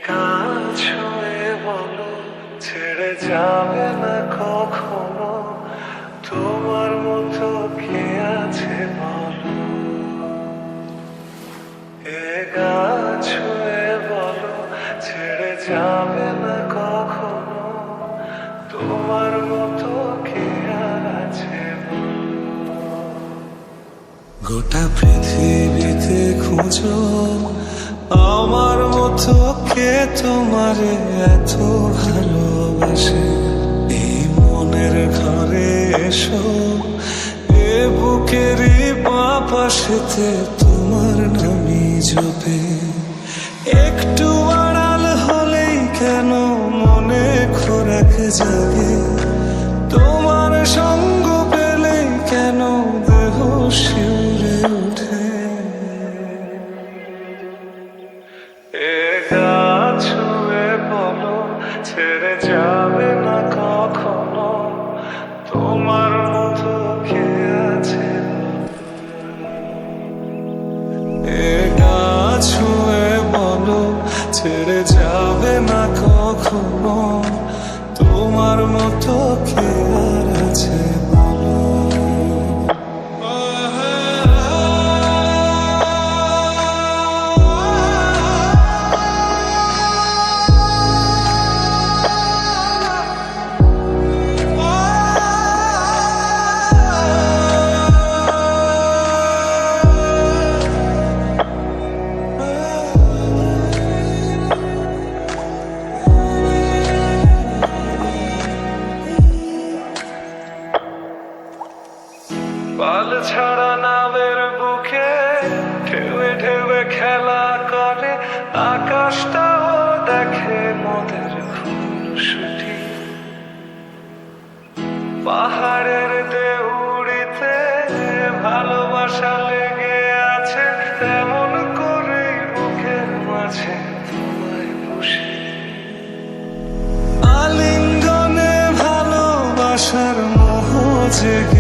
গাছ হয়ে বলো ছেড়ে যাবে না কখনো, তোমার মতো কে আছে বলো। গাছ হয়ে বলো ছেড়ে যাবে না কখনো, তোমার মতো কে আর আছে বলো। গোটা পৃথিবীতে খুঁজো আমার মতো কে তোমারে এত ভালোবাসে। এই মনের ঘরে এসো, এ বুকেরই বাঁ পাশেতে তোমার নামই জপে। একটু আড়াল হলেই কেন মনে খোরাক জাগে, তোমার সঙ্গ পেলেই কেন দেহ শিউরে ওঠে। গাছ হয়ে বলো ছেড়ে যাবে না কখনো, তোমার মতো কে আছে। গাছ হয়ে বলো ছেড়ে যাবে না কখনো, তোমার মতো কে আর আছে বলো। পাল ছাড়া নামের বুকে ঢেউে ঢেউে খেলা করে, আকাশটাও দেখে মোদের খুনসুটি। পাহাড়ের দেউড়িতে ভালোবাসা লেগে আছে, তেমন করে বুকের মাঝে তোমায় বসে। আলিঙ্গনে ভালোবাসার মোহ জেগে